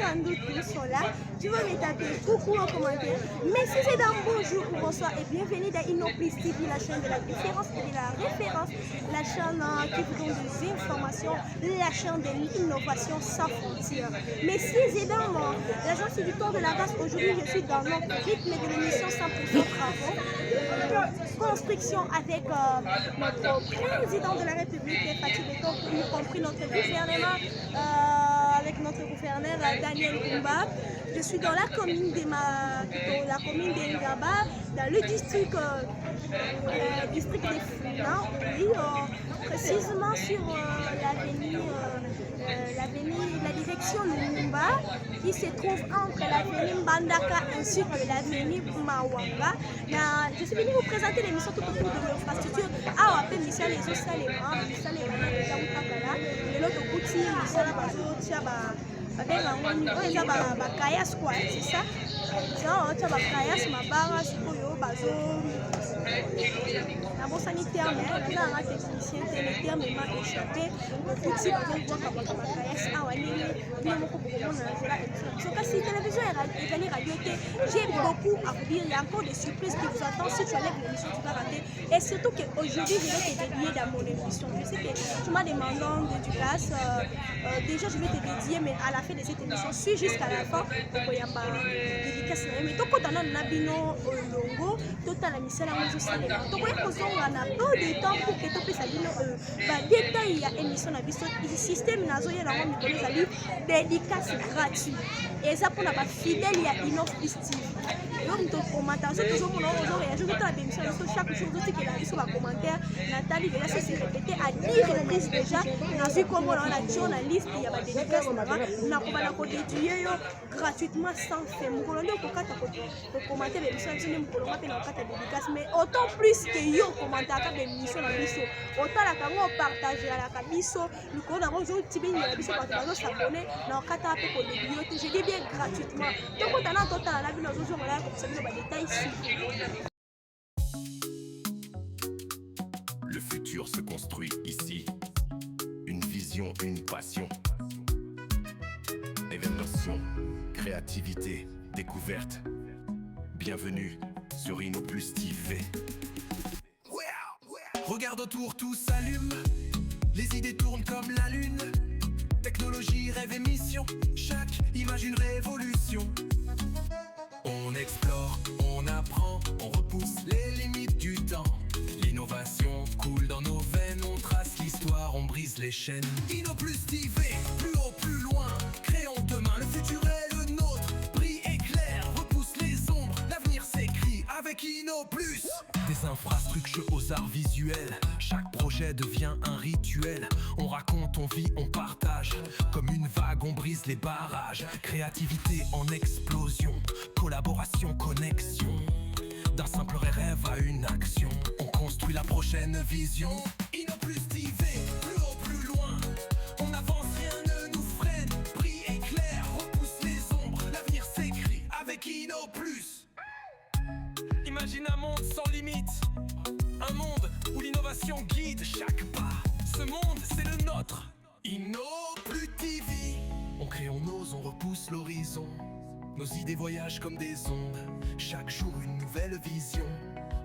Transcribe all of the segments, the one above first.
Rando tous sont là. Tu vas me taper coucou en commentaire. Mais si c'est d'un bonjour ou bonsoir et bienvenue dans Innoplus TV, la chaîne de la différence et de la référence, la chaîne qui vous donne des informations, la chaîne de l'innovation sans frontières. Mais si c'est dans l'agence du temps de la race, aujourd'hui je suis dans notre rythme de l'émission 100% travaux. Construction avec notre président de la République, Fatou Beton, y compris notre gouvernement, avec notre gouverneur Daniel Koumba. Je suis dans la commune de Ngaba, dans le district de Founan, oui, précisément sur la direction Lumumba, qui se trouve entre l'avenue Mbandaka ainsi que l'avenue Mawanga. Je suis venue vous présenter l'émission tout autour de l'infrastructure. Ah, après, Michel, les autres saléments, Michel, les gens et l'autre côté, Michel, bakayas quoi, c'est ça? Genre, tu as bakayas, ma barre, sikoyo, bazo. La bonne sanitaire, mais on a un technicien, le terme m'a échappé. Petit peu de bakayas, ah ouais, si télévision et radio, j'ai beaucoup à vous dire. Il y a encore des surprises qui vous attendent. Si tu enlèves l'émission, tu vas rater. Et surtout qu'aujourd'hui, je vais te dédier dans mon émission. Je sais que tu m'as demandé de du gaz. Déjà, je vais te dédier, mais à la fin de cette émission, suis jusqu'à la fin. Il y a pas dédicace. Mais toi, quand on a Nabino Longo, toi, tu as la mission à nous aussi. Donc, on a peu de temps pour que tu puisses aller détailler. Il y a une émission à Bisso. Le système Nazo, il y a une dédicace gratuite. Et ça, pour la fidèle, il y a une offre style. Donc, ton commentaire, c'est toujours mon nom. Je vais te l'émission. Chaque jour, je sais qu'il y a un commentaire. Nathalie, déjà, ça s'est répété à 10 reprises déjà. On a vu comment on a la journaliste, il y a des dédicaces là-bas. On a dédié gratuitement sans faire. Mon colonel, pour commenter l'émission, mais autant plus que yo commentaire de l'émission, autant la caméra partager à la cabisso, le colonel a besoin de t'ibéner la bisso parce que s'abonner dans le cadre de l'émission. Je dis bien gratuitement. Donc, on a tout à la vie, nous avons là comme ça, des détails ici. Le futur se construit ici. Une vision, une passion. Événements, créativité, découverte. Bienvenue sur Innoplus TV. Regarde autour, tout s'allume. Les idées tournent comme la lune. Technologie, rêve et mission. Chaque image une révolution. On explore, on apprend, on repousse les limites du temps. L'innovation coule dans nos veines, on trace l'histoire, on brise les chaînes. Innoplus TV, plus haut, plus loin, créons demain, le futur est le nôtre. Brille éclair, repousse les ombres, l'avenir s'écrit avec Innoplus. Des infrastructures aux arts visuels, chaque projet devient un rituel. On raconte, on vit, on partage, comme une vague on brise les barrages. Créativité en explosion, collaboration, connexion. D'un simple rêve à une action, on construit la prochaine vision. Innoplus TV, plus haut, plus loin, on avance, rien ne nous freine. Brille éclair, repousse les ombres, l'avenir s'écrit avec Innoplus. Imagine un monde sans limite, un monde où l'innovation guide chaque pas. Ce monde, c'est le nôtre, Innoplus TV. On crée, on ose, on repousse l'horizon. Nos idées voyagent comme des ondes, chaque jour une nouvelle vision.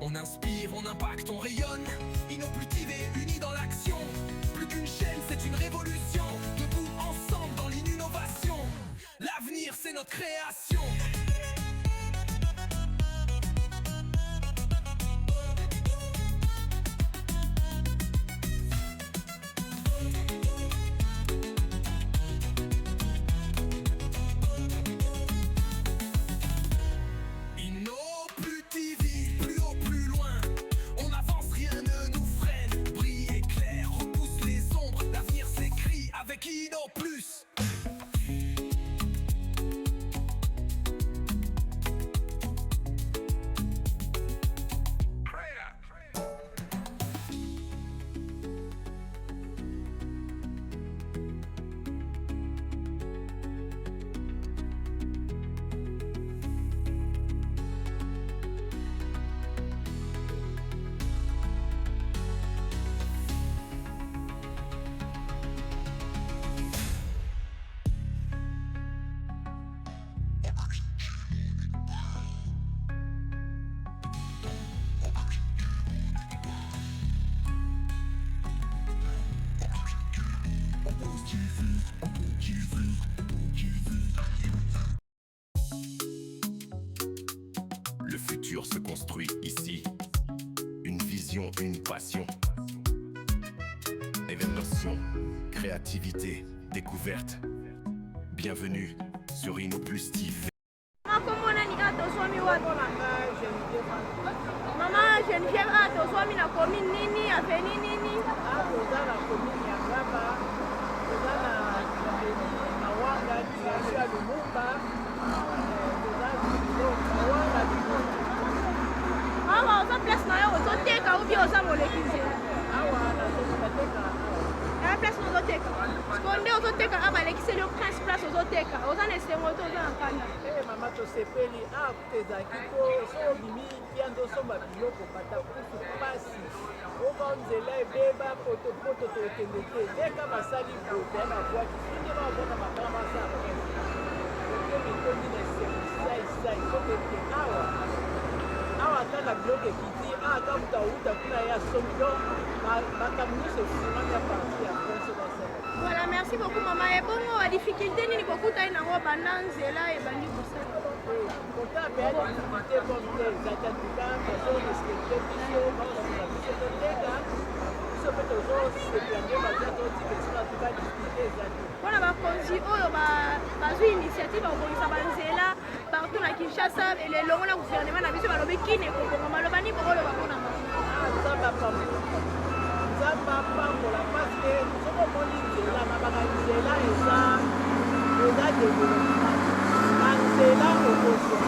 On inspire, on impacte, on rayonne. Innoplus TV, unis dans l'action. Plus qu'une chaîne, c'est une révolution. Debout ensemble dans l'innovation. L'avenir, c'est notre création. Innoplus. Le futur se construit ici. Une vision, une passion. Évaluation, créativité, découverte. Bienvenue sur InnoPlus TV. Maman, Geneviève, tozwami na commune nini, aveni nini? Toza na commune ya Ngaba, toza na Mawanga, direction ya Lumumba, toza Mawanga Lumumba. Awa, oza place na yo ozoteka ou bien oza moleki nzela? Awa, nazoteka. Aya place na ozoteka? Siko nde ozoteka abalekiseli yo 15 place ozoteka, oza na esengo to oza na kanda? Mama tosepeli, ezalaki po so obimi bia ndosomba biloko bata kusu pasi oka nzela ebeba potopoto tokende te ndeka basali bote na bwaki nde babona makala basala otomitondi na eseisai sokete awa ata na biloko ekiti ata mutu awuta kuna ya somi do makambo nyonso esimami ya parti ya france basala. Voilà, merci beaucoup maman. Et bon, la difficulté ni beaucoup taille na ngo bananze là et bandi kosala. Kota pe ya difficulté comme tel zatatika bazo respecte biso bazo biso teka biso pe tozo se planger bazo tikesina tuka difficulté ezali. Mpona bakonzi oyo bazwi initiative bakobongisa banzela partout na Kinshasa elongo na gouvernement na biso balobi kini ekobonga maloba ni bokoloba mpona nzambe apambola parceke soki omoni nzela mabaka nzela eza développement na nzela okozwa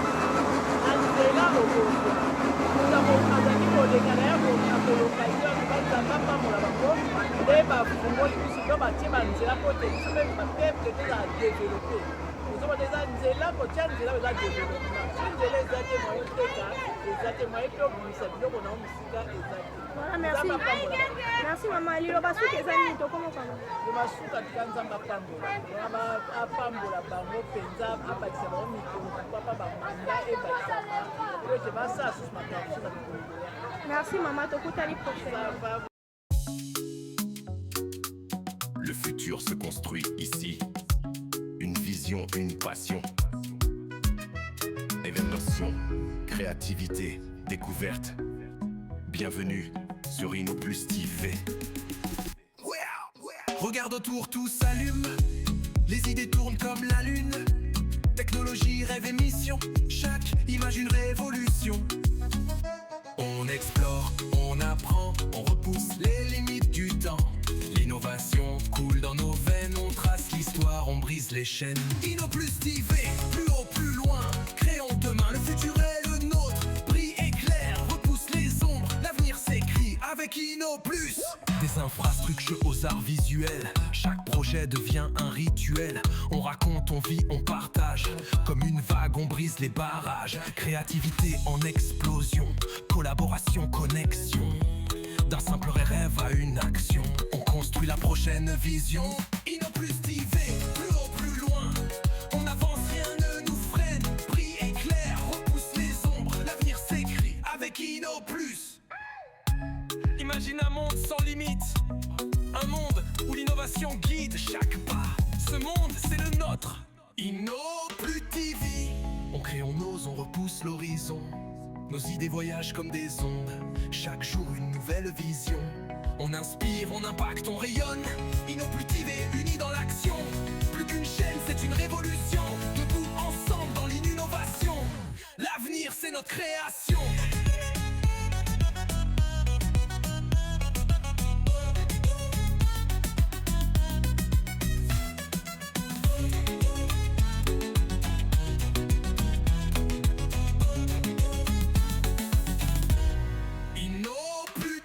azali koleka na ya koloka yo nzambe apambola bango nde bafungoli biso to batie banzela po te biso mpe bapeple tozala développe ozomona eza nzela kotia nzela eza développement so nzela eza te moye teka eza te moye mpe obimisa biloko na yo mosika eza te. Voilà, merci. Merci maman. Liloba suki eza nini tokomokama? Liloba suka tika nzambe apambola bango mpenza abakisa bango mikolo papa bamanda ebakisaka po ete basala susu makambo so na mikolo. Merci maman, tokutani prochaine. Le futur se construit ici. Une vision, une passion. Évaluation, créativité, découverte. Bienvenue sur InnoPlus TV. Regarde autour, tout s'allume. Les idées tournent comme la lune. Technologie, rêve et mission. Chaque image une révolution. On explore, on apprend, on repousse les limites du temps. L'innovation coule dans nos veines, on trace l'histoire, on brise les chaînes. InnoPlus TV, plus haut, plus loin. Créons demain, le futur est le nôtre. Brille éclair, repousse les ombres. L'avenir s'écrit avec InnoPlus. Des infrastructures aux arts visuels. Chaque projet devient un rituel. On raconte, on vit, on partage. Comme une vague, on brise les barrages. Créativité en explosion. Collaboration, connexion. D'un simple rêve à une action. On construit la prochaine vision. InnoPlus TV, plus haut, plus loin. On avance, rien ne nous freine. Brille éclair, repousse les ombres. L'avenir s'écrit avec InnoPlus. Imagine un monde sans limite. Un monde où l'innovation guide chaque pas. Ce monde, c'est le nôtre. InnoPlus TV. On crée, on ose, on repousse l'horizon. Nos idées voyagent comme des ondes. Chaque jour une nouvelle vision. On inspire, on impacte, on rayonne. InnoPlus TV, unis dans l'action. Plus qu'une chaîne, c'est une révolution. Debout ensemble dans l'innovation. L'avenir, c'est notre création. InnoPlus.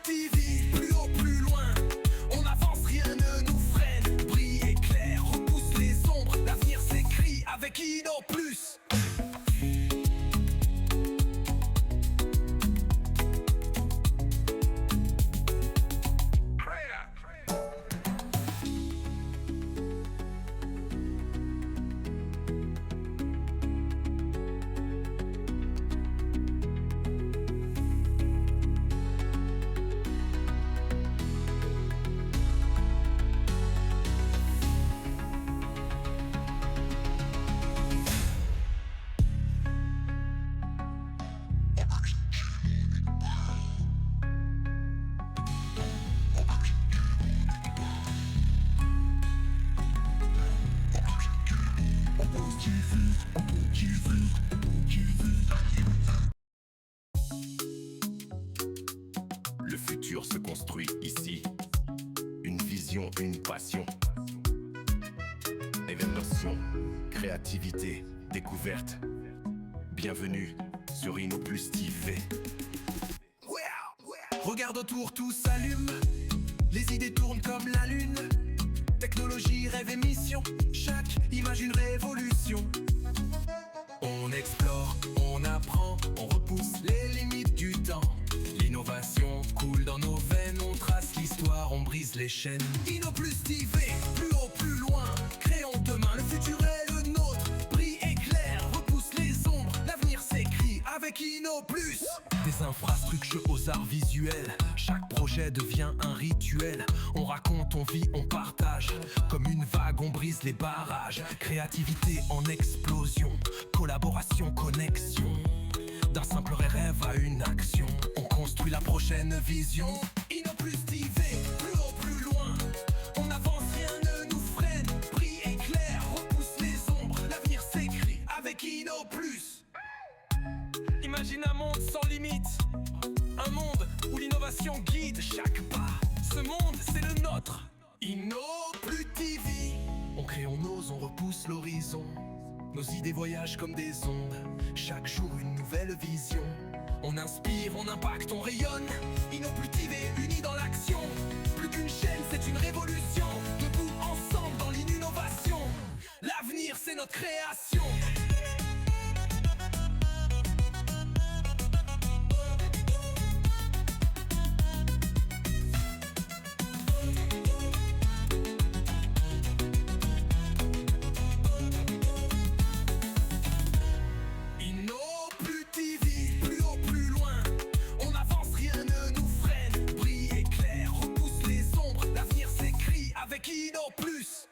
Le futur se construit ici. Une vision, une passion. Évaluation, créativité, découverte. Bienvenue sur InnoPlus TV. Regarde autour, tout s'allume. Les idées tournent comme la lune. Technologie, rêve et mission. Chaque image une révolution. On explore, on apprend, on repousse les limites du temps. L'innovation coule dans nos veines, on trace l'histoire, on brise les chaînes. InnoPlus TV, plus haut, plus loin. Créons demain, le futur est le nôtre. Brille éclair, repousse les ombres. L'avenir s'écrit avec InnoPlus. Des infrastructures aux arts visuels. Chaque projet devient un rituel. On raconte, on vit, on partage. Comme une vague, on brise les barrages. Créativité en explosion. Collaboration, connexion. D'un simple rêve à une action. On construit la prochaine vision. InnoPlus TV, plus haut, plus loin. On avance, rien ne nous freine. Brille éclair, repousse les ombres. L'avenir s'écrit avec InnoPlus. Imagine un monde sans limite. Un monde où l'innovation guide chaque pas. Ce monde, c'est le nôtre. InnoPlus TV. On crée, on ose, on repousse l'horizon. Nos idées voyagent comme des ondes. Chaque jour, une nouvelle vision. On inspire, on impacte, on rayonne. InnoPlus TV, unis dans l'action. Plus qu'une chaîne, c'est une révolution. Debout, ensemble, dans l'innovation. L'avenir, c'est notre création. InnoPlus.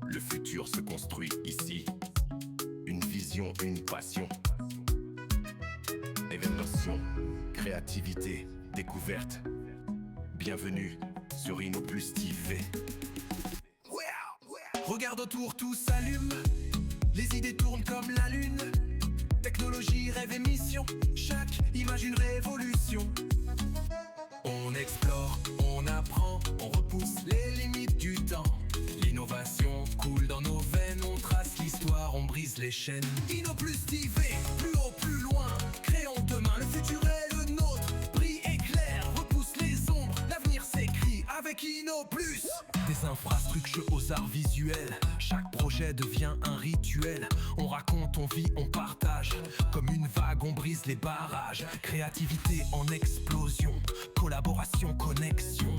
Le futur se construit ici. Une vision, une passion. Évaluation, créativité, découverte. Bienvenue sur InnoPlus TV. Regarde autour, tout s'allume. Les idées tournent comme la lune. Technologie, rêve et mission. Chaque image une révolution. On explore, on apprend, on repousse les limites du temps. L'innovation coule dans nos veines, on trace l'histoire, on brise les chaînes. InnoPlus TV, plus haut, plus loin. Créons demain, le futur est le nôtre. Brille éclair, repousse les ombres. L'avenir s'écrit avec InnoPlus. Des infrastructures aux arts visuels. Chaque projet devient un rituel. On raconte, on vit, on partage. Comme une vague, on brise les barrages. Créativité en explosion. Collaboration, connexion.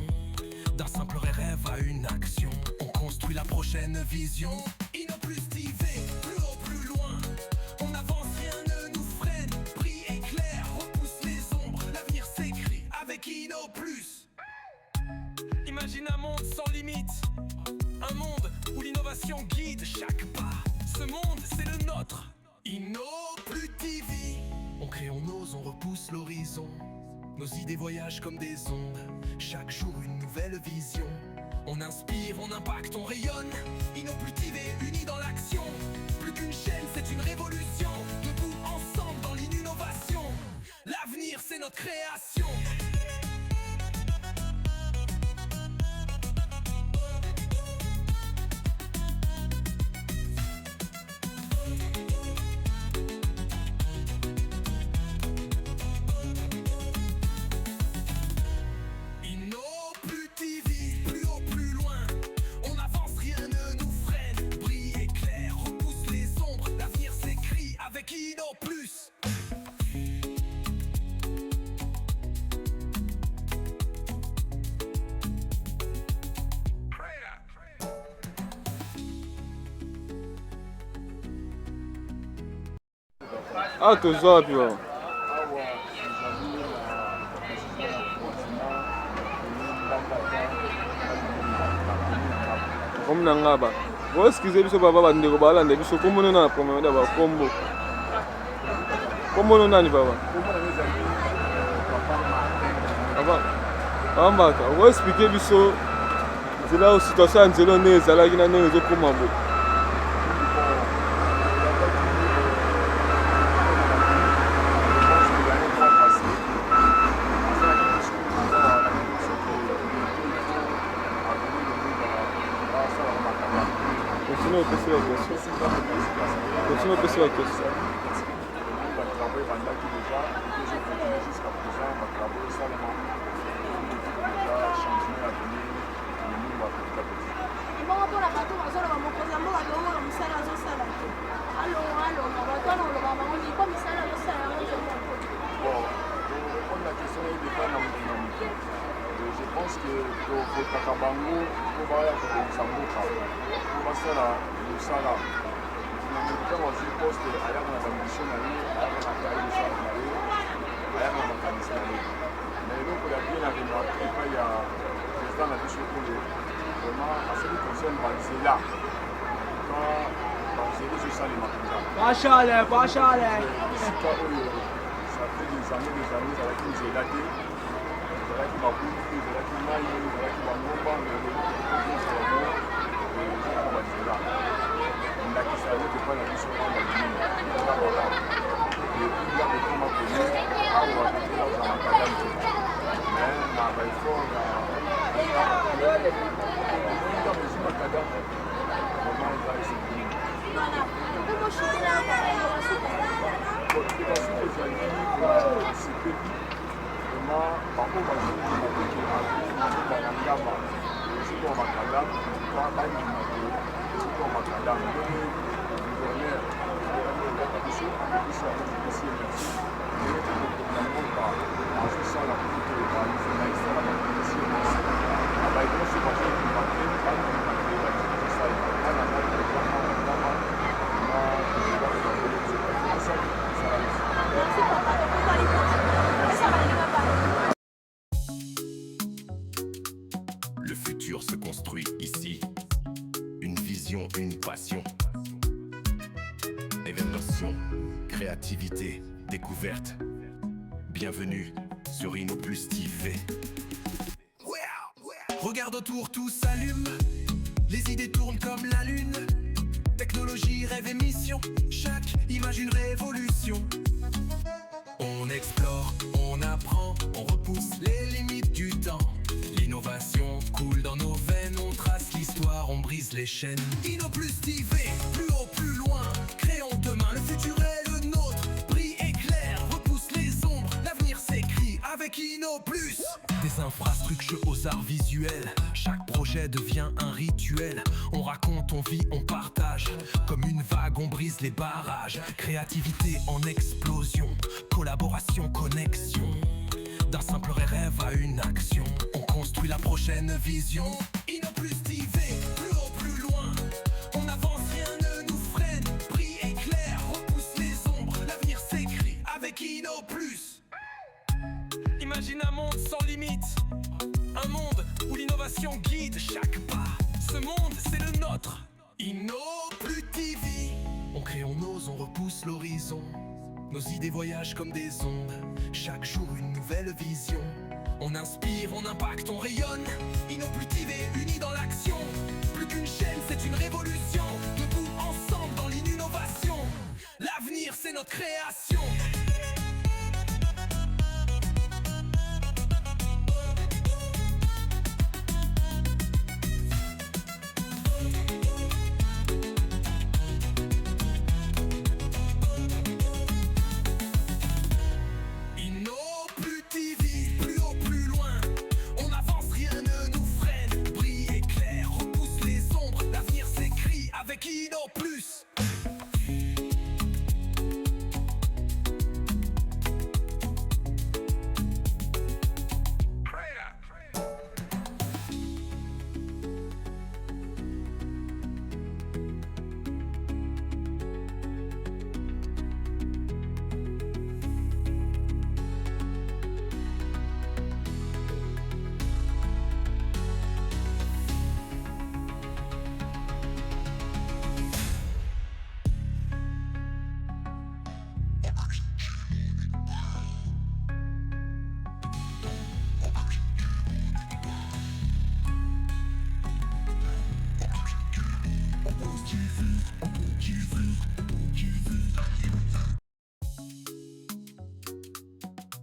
D'un simple rêve à une action. On construit la prochaine vision. InnoPlus TV, plus haut, plus loin. On avance, rien ne nous freine. Brille éclair, repousse les ombres. L'avenir s'écrit avec InnoPlus. Imagine un monde sans limite. Un monde où l'innovation guide chaque pas. Ce monde, c'est le nôtre. InnoPlus TV. On crée, on ose, on repousse l'horizon. Nos idées voyagent comme des ondes. Chaque jour, une nouvelle vision. On inspire, on impacte, on rayonne. InnoPlus TV, unis dans l'action. Plus qu'une chaîne, c'est une révolution. Debout, ensemble, dans l'innovation. L'avenir, c'est notre création. InnoPlus TV, plus haut, plus loin. Ah, toza wapi baba? Comme Nangaba. Vous excusez biso baba bandeko balanda biso kombo na premier da ba kombo. Kombo nani baba? Baba mbaka, vous expliquer biso nzela situation nzela ne ezalaki na ndenge ezokoma bo. Continue à poser la question. Je pense que pour Takabango, pour Baya Sambuka, pour Basala, Lusala, quand on dit poste, il y a une mission, il y a un appareil de salarié, il y a un mécanicien. Mais donc, il y a bien la remarque, il y a président de la mission pour vraiment, à ce qui concerne Banzela, quand Banzela, je salue ma présidente. Bachale. Ça fait des années, ça va être une zélatée. Ezalaki babuku, ezalaki mai, ezalaki bangomba, banzela ndakisa yote epai na biso wana balimini eza malamu epinga kokoma kone awa bakatela oza makadam te mais na baeffort ya mezi makadam vraiment eza esepeli motivation ezali esepeli bango bazongi mateke akoa na ngamba esikoa makadamu bandima te esikoa makadamu ndenge gouverneur elaka biso apesi apesi merci ete na mboka azosala kutu bazela esala bapesi merci abaenyonso bazokima te bandima te bazosala ana ngamba Le futur se construit ici. Une vision, une passion. Évaluation, créativité, découverte. Bienvenue sur InnoPlus TV. Regarde autour, tout s'allume. Les idées tournent comme la lune. Technologie, rêve et mission. Chaque image une révolution. On explore, on apprend, on repousse les limites du temps. L'innovation coule dans nos veines, on trace l'histoire, on brise les chaînes. InnoPlus TV, plus haut, plus loin. Créons demain, le futur est le nôtre. Brille éclair, repousse les ombres. L'avenir s'écrit avec InnoPlus. Des infrastructures aux arts visuels. Chaque projet devient un rituel. On raconte, on vit, on partage. Comme une vague, on brise les barrages. Créativité en explosion. Collaboration, connexion. D'un simple rêve à une action. On construit la prochaine vision. InnoPlus TV, plus haut, plus loin. On avance, rien ne nous freine. Brille éclair, repousse les ombres. L'avenir s'écrit avec InnoPlus. Imagine un monde sans limite. Un monde où l'innovation guide chaque pas. Ce monde, c'est le nôtre. InnoPlus TV. On crée, on ose, on repousse l'horizon. Nos idées voyagent comme des ondes. Chaque jour une nouvelle vision. On inspire, on impacte, on rayonne. InnoPlus TV, unis dans l'action. Plus qu'une chaîne, c'est une révolution. Debout ensemble dans l'innovation. L'avenir, c'est notre création.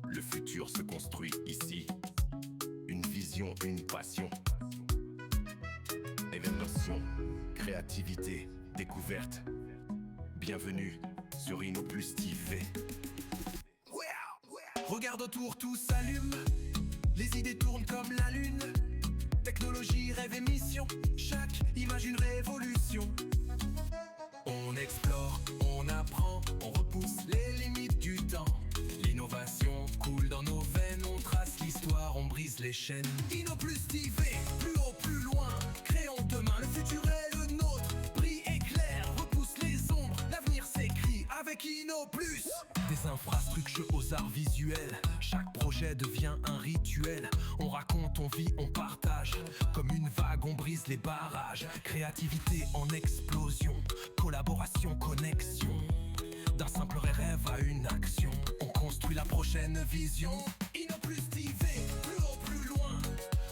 Le futur se construit ici. Une vision, une passion. Évaluation, créativité, découverte. Bienvenue sur InnoPlus TV. Regarde autour, tout s'allume. Les idées tournent comme la lune. Technologie, rêve et mission. Chaque image une révolution. On explore, on apprend, on repousse les limites du temps. L'innovation coule dans nos veines, on trace l'histoire, on brise les chaînes. InnoPlus TV, plus haut, plus loin. Créons demain, le futur est le nôtre. Brille éclair, repousse les ombres. L'avenir s'écrit avec InnoPlus. Des infrastructures aux arts visuels. Chaque projet devient un rituel. On raconte, on vit, on partage. Comme une vague, on brise les barrages. Créativité en explosion. Collaboration, connexion. D'un simple rêve à une action. On construit la prochaine vision. InnoPlus TV, plus haut, plus loin.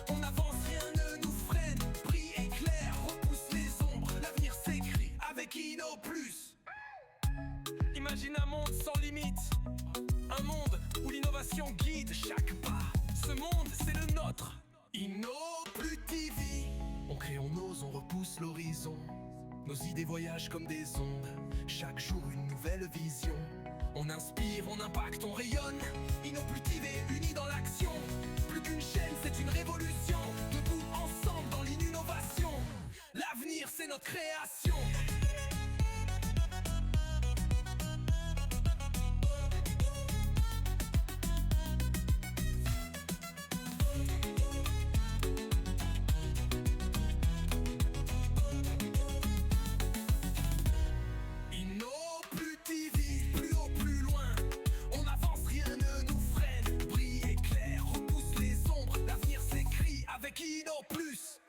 On avance, rien ne nous freine. Brille éclair, repousse les ombres. L'avenir s'écrit avec InnoPlus. Imagine un monde sans limite. Un monde où l'innovation guide chaque pas. Ce monde, c'est le nôtre. InnoPlus TV. On crée, on ose, on repousse l'horizon. Nos idées voyagent comme des ondes. Chaque jour une nouvelle vision. On inspire, on impacte, on rayonne. InnoPlus TV, unis dans l'action. Plus qu'une chaîne, c'est une révolution. Debout ensemble dans l'innovation. L'avenir, c'est notre création. InnoPlus.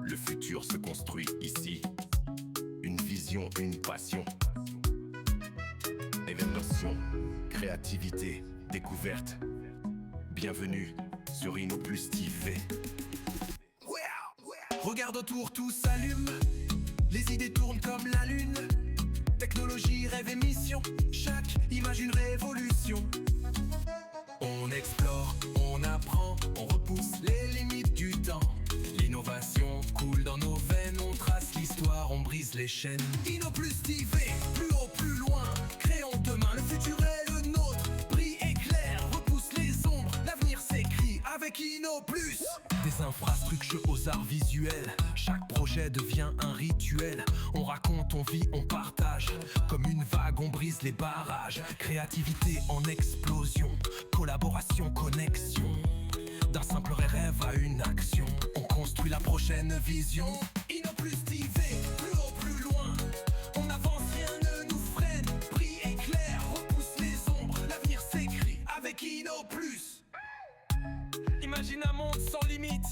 Le futur se construit ici. Une vision, une passion. Évaluation, créativité, découverte. Bienvenue sur InnoPlus TV. Regarde autour, tout s'allume. Les idées tournent comme la lune. Technologie, rêve et mission. Chaque image une révolution. On explore, on apprend, on repousse les limites du temps. L'innovation coule dans nos veines, on trace l'histoire, on brise les chaînes. InnoPlus TV, plus haut, plus loin. Créons demain, le futur est le nôtre. Brille éclair, repousse les ombres. L'avenir s'écrit avec InnoPlus. Des infrastructures aux arts visuels. Chaque projet devient un rituel. On raconte, on vit, on partage. Comme une vague, on brise les barrages. Créativité en explosion. Collaboration, connexion. D'un simple rêve à une action. On construit la prochaine vision. InnoPlus TV, plus haut, plus loin. On avance, rien ne nous freine. Brille éclair, repousse les ombres. L'avenir s'écrit avec InnoPlus. Imagine un monde sans limite.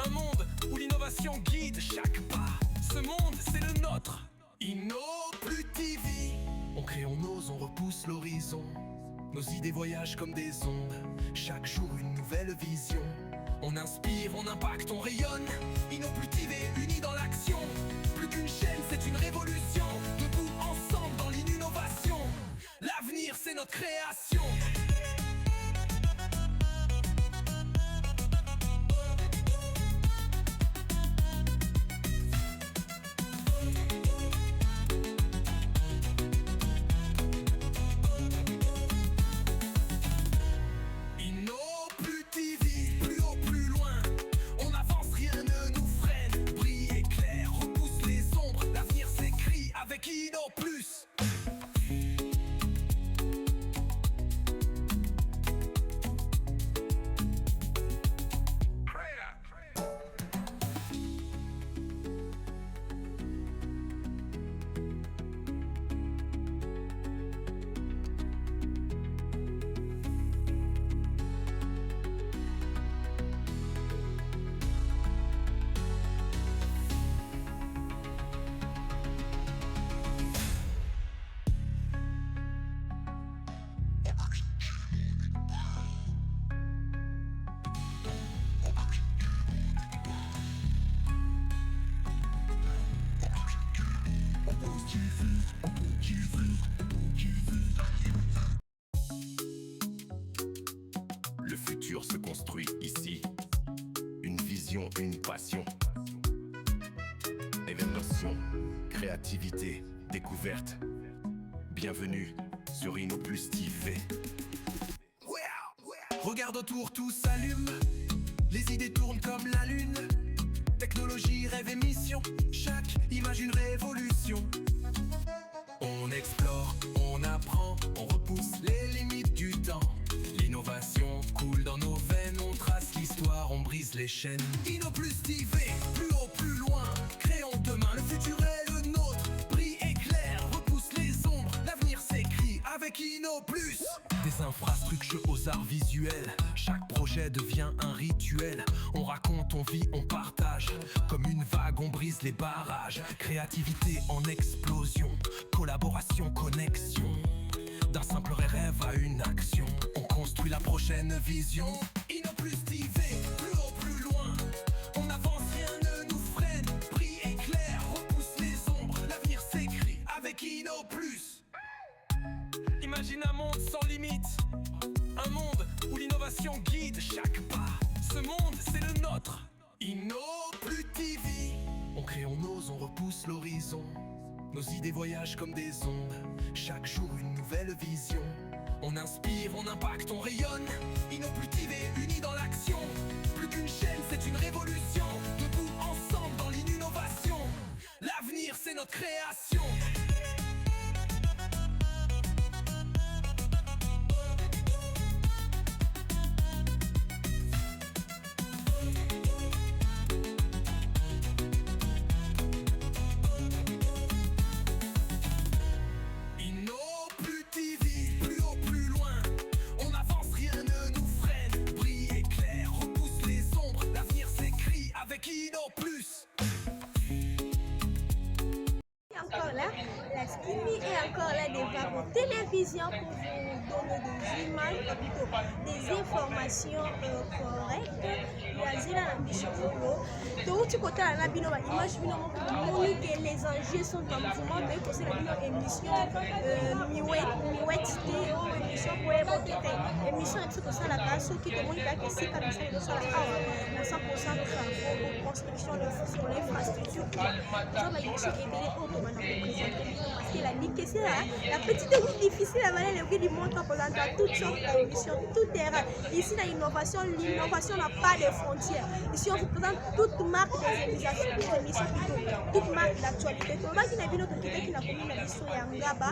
Un monde où l'innovation guide chaque pas. Ce monde, c'est le nôtre. InnoPlus TV. On crée, on ose, on repousse l'horizon. Nos idées voyagent comme des ondes. Chaque jour une nouvelle vision. On inspire, on impacte, on rayonne. InnoPlus TV, unis dans l'action. Plus qu'une chaîne, c'est une révolution. Debout ensemble dans l'innovation. L'avenir, c'est notre création. InnoPlus TV, plus haut, plus loin. On avance, rien ne Le futur se construit ici. Une vision, une passion. Évaluation, créativité, découverte. Bienvenue sur InnoPlus TV. Regarde autour, tout s'allume. Les idées tournent comme la lune. Technologie, rêve et mission. Chaque image une révolution. On explore, on apprend, on repousse les limites du temps. L'innovation coule dans nos veines, on trace l'histoire, on brise les chaînes. InnoPlus TV, plus haut, plus loin. Créons demain, le futur est le nôtre. Brille éclair, repousse les ombres. L'avenir s'écrit avec InnoPlus. Des infrastructures aux arts visuels. Chaque projet devient un rituel. On raconte, on vit, on partage. Comme une vague, on brise les barrages. Créativité en explosion. Collaboration, connexion. D'un simple rêve à une action. On construit la prochaine vision. InnoPlus TV, plus haut, plus loin. On avance, rien ne nous freine. Brille éclair, repousse les ombres. L'avenir s'écrit avec InnoPlus. Imagine un monde sans limite. Un monde où l'innovation guide chaque pas. Ce monde, c'est le nôtre. InnoPlus TV. On crée, on ose, on repousse l'horizon. Nos idées voyagent comme des ondes. Chaque jour une nouvelle vision. On inspire, on impacte, on rayonne. InnoPlus TV, unis dans l'action. Plus qu'une chaîne, c'est une révolution. Debout ensemble dans l'innovation. L'avenir, c'est notre création. Encore là, la Skimmy est encore là devant vos télévisions pour vous donner des images, plutôt des informations correctes. Donc, tu côté la bino image bino que les enjeux sont comme vous montrez que c'est la bino émission miwetité ou émission web émission et tout ça la base qui te montre que c'est comme ça le sol à 100% de travaux de construction de sur l'infrastructure. Ça va émission et parce que la nique c'est la petite route difficile à valer le du monde représente toutes sortes d'émissions, tout terrain. Ici l'innovation n'a pas de frontières. Ici on vous présente toute marque des émissions plutôt, toute marque d'actualité. Tout le monde qui n'a vu notre qui n'a commis la mission ya Ngaba,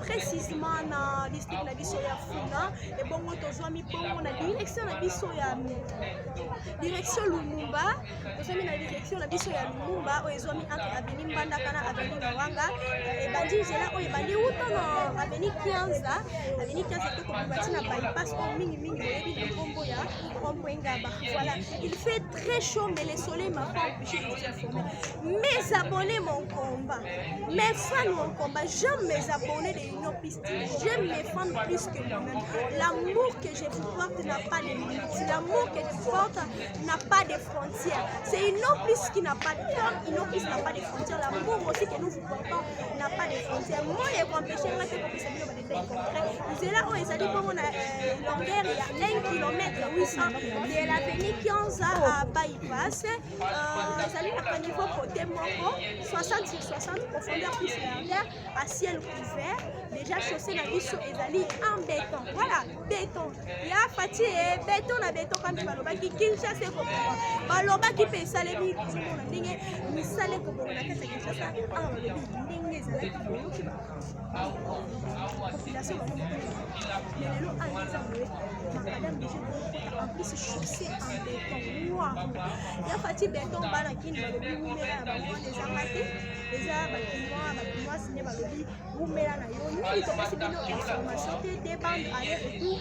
précisément dans le district de la mission ya Funa, et bon on a mis pour la direction la mission ya direction Lumumba, on a mis la direction la mission ya Lumumba, ils ont mis entre avenue Mbanda kana avenue Nawanga. Bandi là oyo bandi uta na avenue 15 to ko bati na bypass on mingi boyebi na kombo ya Ngaba. Voilà, il fait très chaud mais le soleil m'a pas empêché de vous informer. Mes abonnés mon combat, mes fans mon combat, j'aime mes abonnés de InnoPlus TV, j'aime mes fans plus que moi-même. L'amour que je vous porte n'a pas de limite, l'amour que je vous porte n'a pas de frontières. C'est InnoPlus qui n'a pas de frontières, InnoPlus n'a pas de frontières, l'amour aussi que nous vous portons n'a pas de frontières. Moi, je vais empêcher moi c'est pour que ça vienne des détails concrets. Vous êtes là où ils allaient pour mon longueur, il y a 1 km 800 de l'avenue 15 à bypass. Ils allaient à niveau côté Moko, 60 sur 60, profondeur plus largeur, à ciel couvert. Déjà chaussé la vie sur les alliés en béton. Voilà, béton. Il y a fatigué, béton à béton quand tu vas qui Kinshasa c'est comme ça. Baloba qui peut saler mi pour mon ligne, mi saler comme on a fait Kinshasa. Ah, le ligne les alliés qui population mais les lots en disant madame de en plus chaussé en béton noir. Il y a fatigué béton bala qui ne va le moumer à les armatés, les bâtiments signé par le dit moumer à nous il commence une information des bandes aller-retour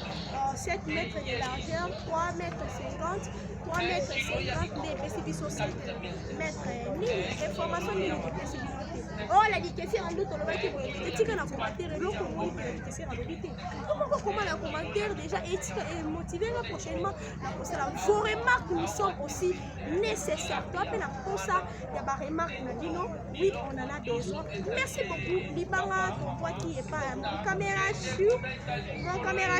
7 mètres de largeur, 3 mètres 50, 3 mètres 50 des PCB sur 7 mètres. Ni information ni des PCB. Oh la dikesi en doute on va dire éthique na commentaire le comment que la dikesi na lobité comment la commentaire déjà éthique et motiver prochainement la cela vos remarques nous sommes aussi nécessaires toi peine pour ça il y a des remarques na bino oui on en a besoin merci beaucoup Libanga ton poids qui est pas mon caméra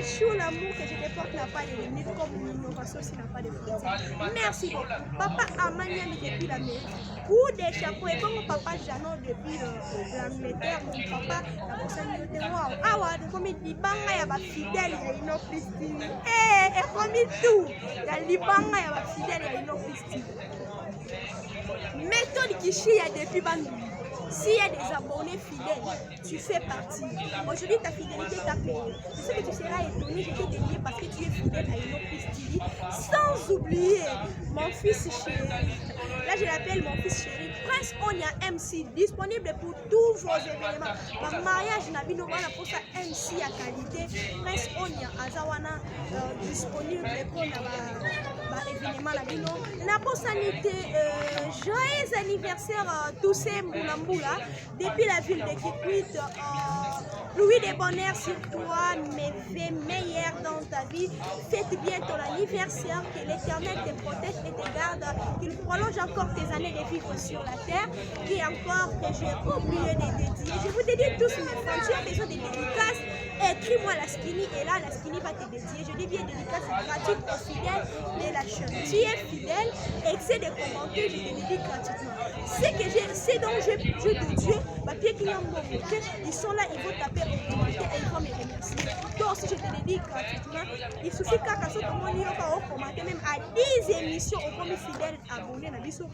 chou l'amour que je te porte n'a pas de limite comme l'innovation aussi n'a pas de frontières merci beaucoup papa Amania depuis la mairie coup des chapeaux et comme papa Janon depuis l'Angleterre mon papa la personne de wow ah ouais comme Libanga ya ba fidèle ya Inoplistie et comme tout ya Libanga ya ba fidèle ya Inoplistie méthode qui chie depuis Bandung. S'il y a des abonnés fidèles, tu fais partie. Aujourd'hui, ta fidélité t'a payé. Je sais que tu seras étonné, je t'ai dédié parce que tu es fidèle à Inoplistie. Sans oublier mon fils chéri. Là, je l'appelle mon fils chéri. Prince Onia MC, disponible pour tous vos événements. Mon mariage n'a pas pour ça MC à qualité. Prince Onia Azawana disponible pour l'événement. La sanité, joyeux anniversaire Toussaint Mboulambula depuis la ville de Kikwit. Louis de bonheur sur toi, mes vœux meilleurs dans ta vie. Fête bien ton anniversaire, que l'Éternel te protège et te garde, qu'il prolonge encore tes années de vivre sur la terre. Et encore que j'ai oublié de dédier. Je vous dédie tous mes fans, tu as besoin de dédicaces. Écris-moi la skinny et là la skinny va te dédier. Je dis bien dédicace gratuite aux fidèles de la chaîne. Tu es fidèle, essaie de commenter, je te dédie gratuitement. C'est donc je de Dieu, papier qui ils sont là, ils vont taper en commentaire et ils vont me remercier. Donc si je te dédie gratuitement, il suffit qu'à ce moment il y a commenter même à 10 émissions au premier fidèle abonné à Bisso.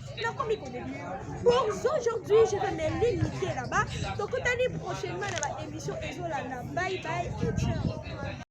Pour aujourd'hui, je vais me limiter là-bas. Donc on a dit prochainement dans l'émission Ezola. Bye bye et ciao.